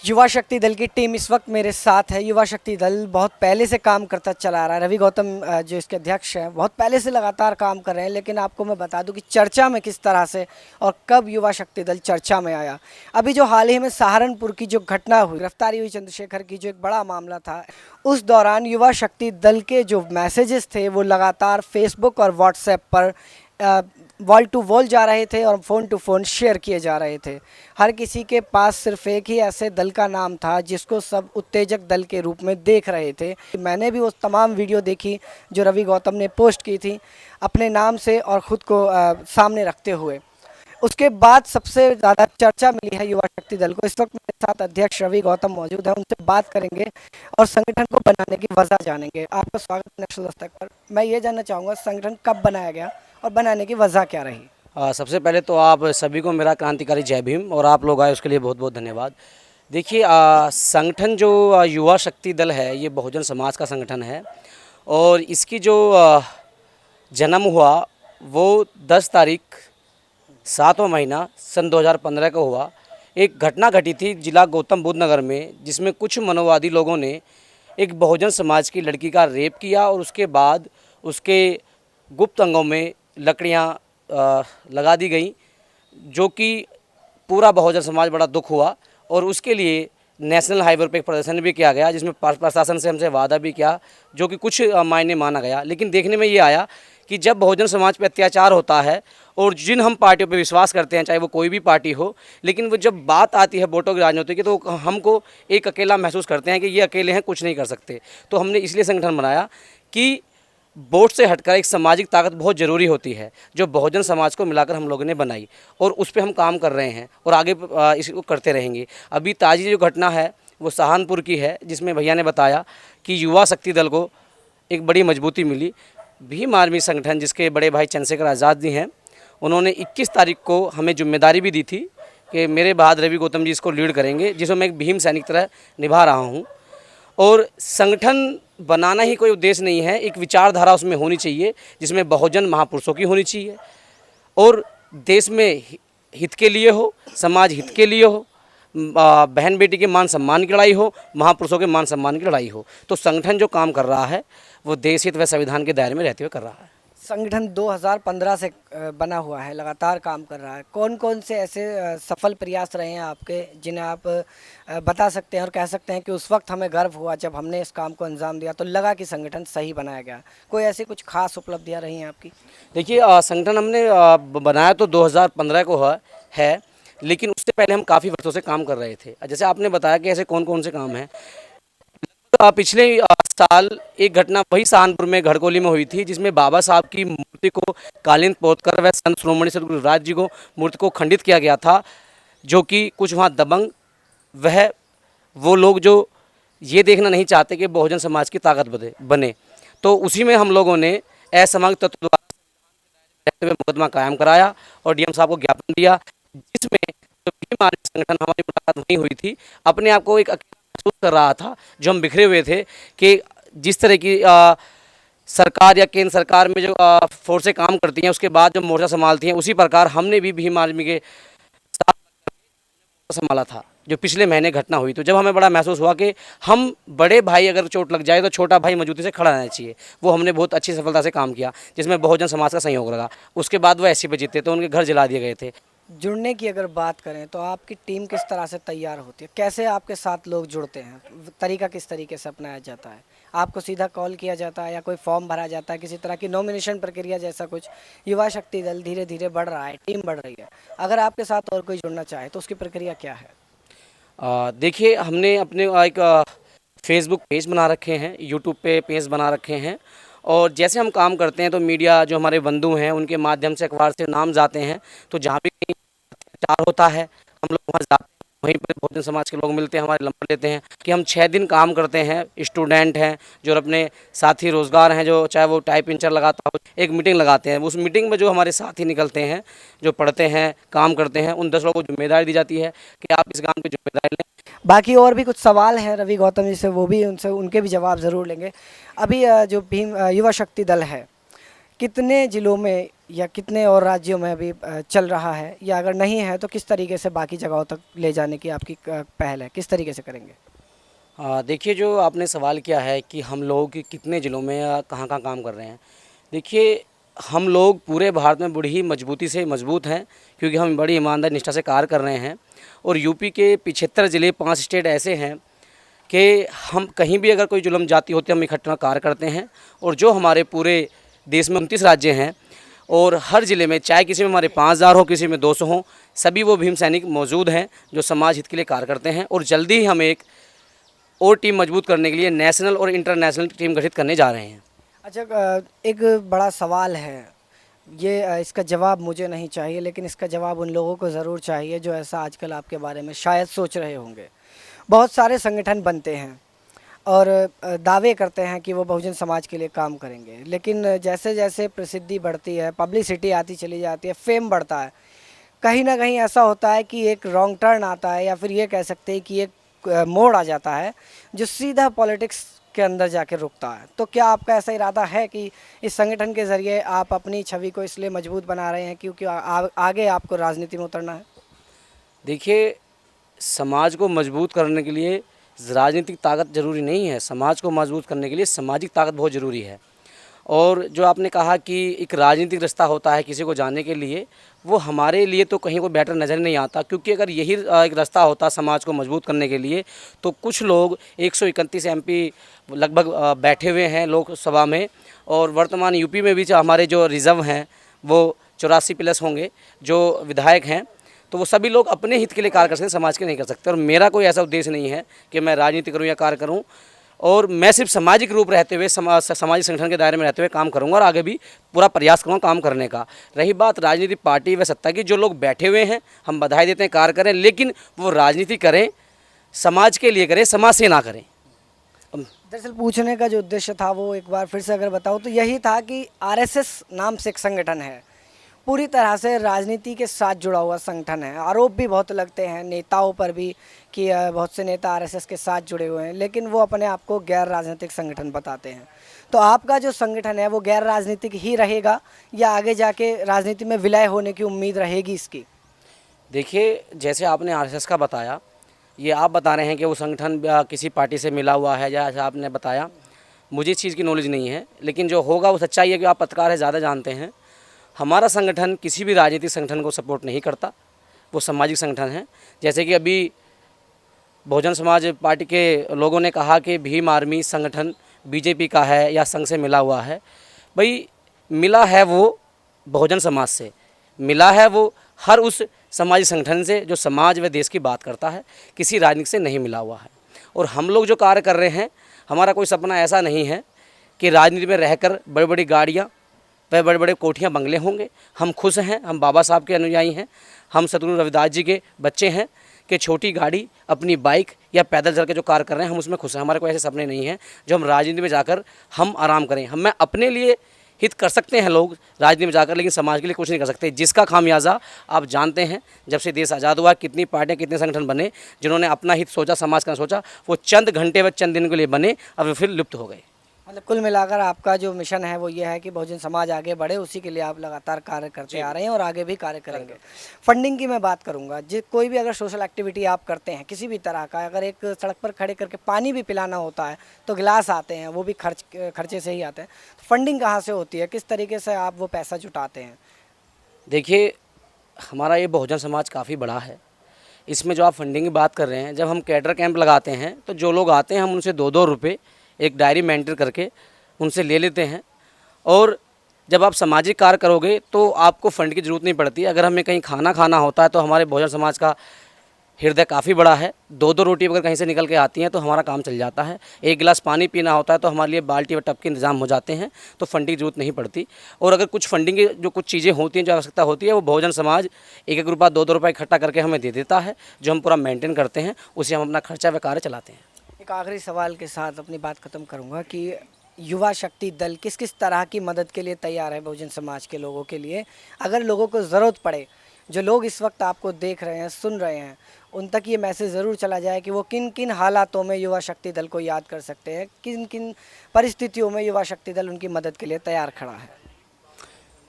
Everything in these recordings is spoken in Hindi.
युवा शक्ति दल की टीम इस वक्त मेरे साथ है। युवा शक्ति दल बहुत पहले से काम करता चला आ रहा है। रवि गौतम जो इसके अध्यक्ष हैं बहुत पहले से लगातार काम कर रहे हैं, लेकिन आपको मैं बता दूं कि चर्चा में किस तरह से और कब युवा शक्ति दल चर्चा में आया। अभी जो हाल ही में सहारनपुर की जो घटना हुई, गिरफ्तारी हुई चंद्रशेखर की, जो एक बड़ा मामला था, उस दौरान युवा शक्ति दल के जो मैसेजेस थे वो लगातार फेसबुक और व्हाट्सएप पर वॉल टू वॉल जा रहे थे और फ़ोन टू फ़ोन शेयर किए जा रहे थे। हर किसी के पास सिर्फ एक ही ऐसे दल का नाम था जिसको सब उत्तेजक दल के रूप में देख रहे थे। मैंने भी वो तमाम वीडियो देखी जो रवि गौतम ने पोस्ट की थी अपने नाम से और ख़ुद को सामने रखते हुए। उसके बाद सबसे ज़्यादा चर्चा मिली है युवा शक्ति दल को। इस वक्त मेरे साथ अध्यक्ष रवि गौतम मौजूद है, उनसे बात करेंगे और संगठन को बनाने की वजह जानेंगे। आपका स्वागत है नेशनल दस्तक पर। मैं ये जानना चाहूँगा संगठन कब बनाया गया और बनाने की वजह क्या रही? सबसे पहले तो आप सभी को मेरा क्रांतिकारी जय भीम, और आप लोग आए उसके लिए बहुत बहुत धन्यवाद। देखिए, संगठन जो युवा शक्ति दल है ये बहुजन समाज का संगठन है, और इसकी जो जन्म हुआ वो 10 तारीख 7वां महीना सन 2015 को हुआ। एक घटना घटी थी जिला गौतम बुद्ध नगर में, जिसमें कुछ मनोवादी लोगों ने एक बहुजन समाज की लड़की का रेप किया और उसके बाद उसके गुप्त अंगों में लकड़ियाँ लगा दी गई, जो कि पूरा बहुजन समाज बड़ा दुख हुआ। और उसके लिए नेशनल हाईवे पर एक प्रदर्शन भी किया गया, जिसमें प्रशासन से हमसे वादा भी किया, जो कि कुछ मायने माना गया। लेकिन देखने में ये आया कि जब बहुजन समाज पर अत्याचार होता है और जिन हम पार्टियों पर विश्वास करते हैं, चाहे वो कोई भी पार्टी हो, लेकिन वो जब बात आती है वोटों की राजनीति की, तो हमको एक अकेला महसूस करते हैं कि ये अकेले हैं, कुछ नहीं कर सकते। तो हमने इसलिए संगठन बनाया कि वोट से हटकर एक सामाजिक ताकत बहुत ज़रूरी होती है, जो बहुजन समाज को मिलाकर हम लोगों ने बनाई, और उस पर हम काम कर रहे हैं और आगे इसको करते रहेंगे। अभी ताज़ी जो घटना है वो सहारनपुर की है, जिसमें भैया ने बताया कि युवा शक्ति दल को एक बड़ी मजबूती मिली। भीम आर्मी संगठन, जिसके बड़े भाई चंद्रशेखर आज़ाद जी हैं, उन्होंने 21 तारीख को हमें जिम्मेदारी भी दी थी कि मेरे बाद रवि गौतम जी इसको लीड करेंगे, जिसमें मैं एक भीम सैनिक तरह निभा रहा हूँ। और संगठन बनाना ही कोई उद्देश्य नहीं है, एक विचारधारा उसमें होनी चाहिए, जिसमें बहुजन महापुरुषों की होनी चाहिए और देश में हित के लिए हो, समाज हित के लिए हो, बहन बेटी के मान सम्मान की लड़ाई हो, महापुरुषों के मान सम्मान की लड़ाई हो। तो संगठन जो काम कर रहा है वो देश हित व संविधान के दायरे में रहते हुए कर रहा है। संगठन 2015 से बना हुआ है, लगातार काम कर रहा है। कौन कौन से ऐसे सफल प्रयास रहे हैं आपके जिन्हें आप बता सकते हैं और कह सकते हैं कि उस वक्त हमें गर्व हुआ जब हमने इस काम को अंजाम दिया तो लगा कि संगठन सही बनाया गया? कोई ऐसी कुछ खास उपलब्धियां रही हैं आपकी? देखिए, संगठन हमने बनाया तो 2015 को है, लेकिन उससे पहले हम काफ़ी वर्षों से काम कर रहे थे। जैसे आपने बताया कि ऐसे कौन कौन से काम हैं, पिछले साल एक घटना वही सहारनपुर में घड़कोली में हुई थी, जिसमें बाबा साहब की मूर्ति को कालीन पोतकर व संत शिरोमणि सदगुरु रविदास जी को मूर्ति को खंडित किया गया था, जो कि कुछ वहाँ दबंग वो लोग जो ये देखना नहीं चाहते कि बहुजन समाज की ताकत बने, तो उसी में हम लोगों ने असामाजिक तत्व द्वारा मुकदमा कायम कराया और डीएम साहब को ज्ञापन दिया, जिसमें जो भीम आर्मी संगठन हमारी मुलाकात वहीं हुई थी। अपने आप को एक महसूस कर रहा था, जो हम बिखरे हुए थे, कि जिस तरह की सरकार या केंद्र सरकार में जो फोर्सें काम करती हैं उसके बाद जो मोर्चा संभालती हैं, उसी प्रकार हमने भी भीम आर्मी के साथ संभाला था जो पिछले महीने घटना हुई। तो जब हमें बड़ा महसूस हुआ कि हम बड़े भाई अगर चोट लग जाए तो छोटा भाई मजबूती से खड़ा रहना चाहिए, वो हमने बहुत अच्छी सफलता से काम किया, जिसमें बहुजन समाज का सहयोग लगा। उसके बाद वो एससी पे जीते तो उनके घर जला दिए गए थे। जुड़ने की अगर बात करें तो आपकी टीम किस तरह से तैयार होती है? कैसे आपके साथ लोग जुड़ते हैं? तरीका किस तरीके से अपनाया जाता है? आपको सीधा कॉल किया जाता है या कोई फॉर्म भरा जाता है, किसी तरह की नॉमिनेशन प्रक्रिया जैसा कुछ? युवा शक्ति दल धीरे धीरे बढ़ रहा है, टीम बढ़ रही है, अगर आपके साथ और कोई जुड़ना चाहे तो उसकी प्रक्रिया क्या है? देखिए, हमने अपने एक फेसबुक पेज बना रखे हैं, यूट्यूब पे पेज बना रखे हैं, और जैसे हम काम करते हैं तो मीडिया जो हमारे बंधु हैं उनके माध्यम से अखबार से नाम जाते हैं, तो जहाँ भी कहीं अत्याचार होता है हम लोग वहाँ जाते हैं, वहीं पर बहुजन समाज के लोग मिलते हैं, हमारे नंबर लेते हैं कि हम 6 दिन काम करते हैं। स्टूडेंट हैं जो अपने साथी रोज़गार हैं, जो चाहे वो टाइप इंचर लगाता हो, एक मीटिंग लगाते हैं। उस मीटिंग में जो हमारे साथी निकलते हैं, जो पढ़ते हैं, काम करते हैं, उन 10 लोगों को जिम्मेदारी दी जाती है कि आप इस काम की जिम्मेदारी लें। बाकी और भी कुछ सवाल हैं रवि गौतम जी से, वो भी उनके भी जवाब ज़रूर लेंगे। अभी जो भीम युवा शक्ति दल है, कितने ज़िलों में या कितने और राज्यों में अभी चल रहा है, या अगर नहीं है तो किस तरीके से बाकी जगहों तक ले जाने की आपकी पहल है, किस तरीके से करेंगे? देखिए, जो आपने सवाल किया है कि हम लोग कितने ज़िलों में या कहाँ-कहाँ काम कर रहे हैं। देखिए, हम लोग पूरे भारत में बड़ी ही मजबूती से मजबूत हैं, क्योंकि हम बड़ी ईमानदारी निष्ठा से कार्य कर रहे हैं। और यूपी के 75 ज़िले, 5 स्टेट ऐसे हैं कि हम कहीं भी अगर कोई जुल्म जाती होती है, हम इकट्ठा कार्य करते हैं। और जो हमारे पूरे देश में 29 राज्य हैं, और हर ज़िले में, चाहे किसी में हमारे 5,000 हो, किसी में 200 हों, सभी वो भीम सैनिक मौजूद हैं जो समाज हित के लिए कार्य करते हैं। और जल्दी ही हम एक और टीम मजबूत करने के लिए नेशनल और इंटरनेशनल टीम गठित करने जा रहे हैं। अच्छा, एक बड़ा सवाल है, ये इसका जवाब मुझे नहीं चाहिए, लेकिन इसका जवाब उन लोगों को ज़रूर चाहिए जो ऐसा आजकल आपके बारे में शायद सोच रहे होंगे। बहुत सारे संगठन बनते हैं और दावे करते हैं कि वो बहुजन समाज के लिए काम करेंगे, लेकिन जैसे जैसे प्रसिद्धि बढ़ती है, पब्लिसिटी आती चली जाती है, फेम बढ़ता है, कहीं ना कहीं ऐसा होता है कि एक रॉन्ग टर्न आता है, या फिर ये कह सकते हैं कि एक मोड़ आ जाता है जो सीधा पॉलिटिक्स के अंदर जाके रुकता है। तो क्या आपका ऐसा इरादा है कि इस संगठन के ज़रिए आप अपनी छवि को इसलिए मजबूत बना रहे हैं क्योंकि आगे आपको राजनीति में उतरना है? देखिए, समाज को मजबूत करने के लिए राजनीतिक ताकत ज़रूरी नहीं है। समाज को मजबूत करने के लिए सामाजिक ताकत बहुत ज़रूरी है। और जो आपने कहा कि एक राजनीतिक रास्ता होता है किसी को जाने के लिए, वो हमारे लिए तो कहीं को बेटर नज़र नहीं आता, क्योंकि अगर यही एक रास्ता होता समाज को मजबूत करने के लिए, तो कुछ लोग 131 एमपी लगभग बैठे हुए हैं लोकसभा में, और वर्तमान यूपी में भी जो हमारे जो रिज़र्व हैं वो 84 प्लस होंगे जो विधायक हैं, तो वो सभी लोग अपने हित के लिए कार्य कर सकते हैं, समाज के नहीं कर सकते। और मेरा कोई ऐसा उद्देश्य नहीं है कि मैं राजनीति करूं या कार्य करूं, और मैं सिर्फ सामाजिक रूप रहते हुए सामाजिक संगठन के दायरे में रहते हुए काम करूंगा, और आगे भी पूरा प्रयास करूंगा काम करने का। रही बात राजनीतिक पार्टी व सत्ता की, जो लोग बैठे हुए हैं हम बधाई देते हैं, कार्य करें, लेकिन वो राजनीति करें, समाज के लिए करें, समाज से ना करें। दरअसल पूछने का जो उद्देश्य था वो एक बार फिर से अगर बताऊं तो यही था कि आरएसएस नाम से एक संगठन है, पूरी तरह से राजनीति के साथ जुड़ा हुआ संगठन है। आरोप भी बहुत लगते हैं नेताओं पर भी कि बहुत से नेता आरएसएस के साथ जुड़े हुए हैं, लेकिन वो अपने आप को गैर राजनीतिक संगठन बताते हैं। तो आपका जो संगठन है वो गैर राजनीतिक ही रहेगा, या आगे जाके राजनीति में विलय होने की उम्मीद रहेगी इसकी? देखिए, जैसे आपने आरएसएस का बताया, ये आप बता रहे हैं कि वो संगठन किसी पार्टी से मिला हुआ है, जैसा आपने बताया, मुझे इस चीज़ की नॉलेज नहीं है, लेकिन जो होगा वो सच्चाई है कि आप पत्रकार है, ज़्यादा जानते हैं। हमारा संगठन किसी भी राजनीतिक संगठन को सपोर्ट नहीं करता, वो सामाजिक संगठन है। जैसे कि अभी बहुजन समाज पार्टी के लोगों ने कहा कि भीम आर्मी संगठन बीजेपी का है या संघ से मिला हुआ है। भाई, मिला है वो बहुजन समाज से, मिला है वो हर उस सामाजिक संगठन से जो समाज व देश की बात करता है, किसी राजनीति से नहीं मिला हुआ है। और हम लोग जो कार्य कर रहे हैं, हमारा कोई सपना ऐसा नहीं है कि राजनीति में रहकर बड़ी बड़ी गाड़ियाँ वह बड़े बड़े कोठियाँ बंगले होंगे। हम खुश हैं, हम बाबा साहब के अनुयायी हैं, हम सतगुरु रविदास जी के बच्चे हैं कि छोटी गाड़ी, अपनी बाइक या पैदल चल के जो कार्य कर रहे हैं हम उसमें खुश हैं। हमारे कोई ऐसे सपने नहीं हैं जो हम राजनीति में जाकर हम आराम करें। हम अपने लिए हित कर सकते हैं लोग राजनीति में जाकर, लेकिन समाज के लिए कुछ नहीं कर सकते, जिसका खामियाजा आप जानते हैं। जब से देश आज़ाद हुआ, कितनी पार्टियाँ, कितने संगठन बने जिन्होंने अपना हित सोचा, समाज का सोचा, वो चंद घंटे व चंद दिन के लिए बने, अब फिर लुप्त हो गए। मतलब कुल मिलाकर आपका जो मिशन है वो ये है कि बहुजन समाज आगे बढ़े, उसी के लिए आप लगातार कार्य करते आ रहे हैं और आगे भी कार्य करेंगे। फंडिंग की मैं बात करूंगा, जो कोई भी अगर सोशल एक्टिविटी आप करते हैं किसी भी तरह का, अगर एक सड़क पर खड़े करके पानी भी पिलाना होता है तो गिलास आते हैं, वो भी खर्चे से ही आते हैं। तो फंडिंग कहाँ से होती है, किस तरीके से आप वो पैसा जुटाते हैं? देखिए, हमारा ये बहुजन समाज काफ़ी बड़ा है। इसमें जो आप फंडिंग की बात कर रहे हैं, जब हम कैडर कैंप लगाते हैं तो जो लोग आते हैं हम उनसे 2-2 रुपये एक डायरी मेंटेन करके उनसे ले लेते हैं। और जब आप सामाजिक कार्य करोगे तो आपको फ़ंड की ज़रूरत नहीं पड़ती। अगर हमें कहीं खाना खाना होता है तो हमारे बहुजन समाज का हृदय काफ़ी बड़ा है। 2-2 रोटी अगर कहीं से निकल के आती हैं तो हमारा काम चल जाता है। एक गिलास पानी पीना होता है तो हमारे लिए बाल्टी व टब के इंतजाम हो जाते हैं, तो फंडिंग की ज़रूरत नहीं पड़ती। और अगर कुछ फंडिंग की जो कुछ चीज़ें होती हैं, जो आवश्यकता होती है, वो बहुजन समाज 1-1 रुपया 2-2 रुपये इकट्ठा करके हमें दे देता है, जो हम पूरा मेंटेन करते हैं, उससे हम अपना खर्चा व कार्य चलाते हैं। एक आखिरी सवाल के साथ अपनी बात ख़त्म करूंगा कि युवा शक्ति दल किस किस तरह की मदद के लिए तैयार है बहुजन समाज के लोगों के लिए? अगर लोगों को ज़रूरत पड़े, जो लोग इस वक्त आपको देख रहे हैं, सुन रहे हैं, उन तक ये मैसेज ज़रूर चला जाए कि वो किन किन हालातों में युवा शक्ति दल को याद कर सकते हैं, किन किन परिस्थितियों में युवा शक्ति दल उनकी मदद के लिए तैयार खड़ा है।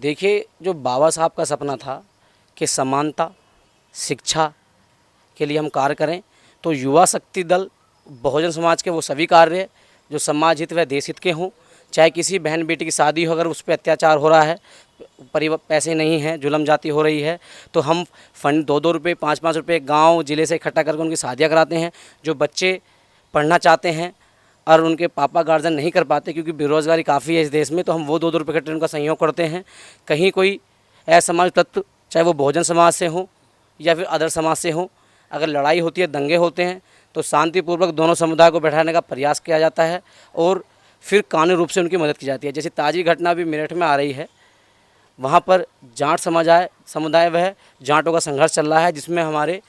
देखिए, जो बाबा साहब का सपना था कि समानता, शिक्षा के लिए हम कार्य करें, तो युवा शक्ति दल बहुजन समाज के वो सभी कार्य जो समाज हित व देश हित के हों, चाहे किसी बहन बेटी की शादी हो, अगर उस पर अत्याचार हो रहा है, परिवार पैसे नहीं हैं, जुल्म जाती हो रही है, तो हम फंड 2-2 रुपये 5-5 रुपये गांव जिले से इकट्ठा करके उनकी शादियां कराते हैं। जो बच्चे पढ़ना चाहते हैं और उनके पापा गार्जियन नहीं कर पाते क्योंकि बेरोज़गारी काफ़ी है इस देश में, तो हम वो 2-2 रुपये इकट्ठे उनका सहयोग करते हैं। कहीं कोई असमाज तत्व, चाहे वो बहुजन समाज से हो या फिर अदर समाज से हो, अगर लड़ाई होती है, दंगे होते हैं, तो शांतिपूर्वक दोनों समुदाय को बैठाने का प्रयास किया जाता है और फिर कानूनी रूप से उनकी मदद की जाती है। जैसे ताज़ी घटना भी मेरठ में आ रही है, वहाँ पर जाट समुदाय वह जाटों का संघर्ष चल रहा है, जिसमें हमारे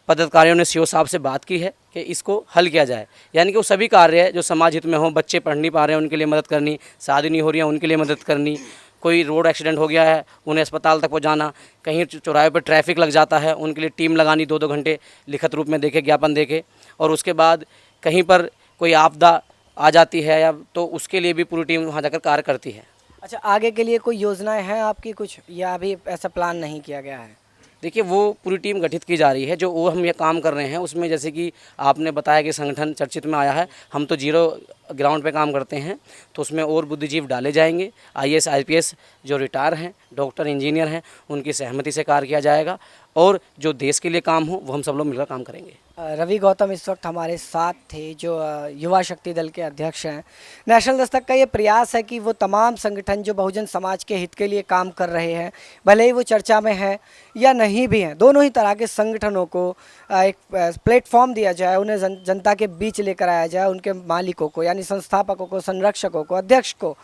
पदाधिकारियों ने सीओ साहब से बात की है कि इसको हल किया जाए। यानी कि वो सभी कार्य जो समाज हित में हों, बच्चे पढ़ नहीं पा रहे हैं उनके लिए मदद करनी, शादी नहीं हो रही है उनके लिए मदद करनी, कोई रोड एक्सीडेंट हो गया है उन्हें अस्पताल तक पहुंचाना, कहीं चौराहे पर ट्रैफिक लग जाता है उनके लिए टीम लगानी 2-2 घंटे लिखित रूप में देके, ज्ञापन देके, और उसके बाद कहीं पर कोई आपदा आ जाती है या तो उसके लिए भी पूरी टीम वहाँ जाकर कार्य करती है। अच्छा, आगे के लिए कोई योजनाएं हैं आपकी कुछ, या अभी ऐसा प्लान नहीं किया गया है? देखिए, वो पूरी टीम गठित की जा रही है जो वो हम ये काम कर रहे हैं उसमें, जैसे कि आपने बताया कि संगठन चर्चित में आया है, हम तो जीरो ग्राउंड पे काम करते हैं, तो उसमें और बुद्धिजीव डाले जाएंगे, आईएएस आईपीएस जो रिटायर हैं, डॉक्टर इंजीनियर हैं, उनकी सहमति से कार्य किया जाएगा और जो देश के लिए काम हो वो हम सब लोग मिलकर काम करेंगे। रवि गौतम इस वक्त हमारे साथ थे, जो युवा शक्ति दल के अध्यक्ष हैं। नेशनल दस्तक का ये प्रयास है कि वो तमाम संगठन जो बहुजन समाज के हित के लिए काम कर रहे हैं, भले ही वो चर्चा में हैं या नहीं भी हैं, दोनों ही तरह के संगठनों को एक प्लेटफॉर्म दिया जाए, उन्हें जनता के बीच लेकर आया जाए, उनके मालिकों को यानी संस्थापकों को, संरक्षकों को, अध्यक्ष को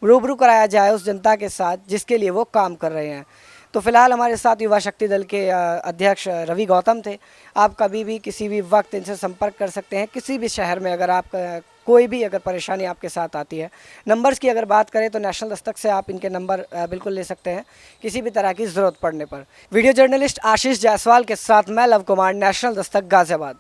रूबरू कराया जाए उस जनता के साथ जिसके लिए वो काम कर रहे हैं। तो फिलहाल हमारे साथ युवा शक्ति दल के अध्यक्ष रवि गौतम थे। आप कभी भी किसी भी वक्त इनसे संपर्क कर सकते हैं, किसी भी शहर में अगर आप कोई भी अगर परेशानी आपके साथ आती है। नंबर्स की अगर बात करें तो नेशनल दस्तक से आप इनके नंबर बिल्कुल ले सकते हैं किसी भी तरह की ज़रूरत पड़ने पर। वीडियो जर्नलिस्ट आशीष जायसवाल के साथ मैं लव कुमार, नेशनल दस्तक गाज़ियाबाद।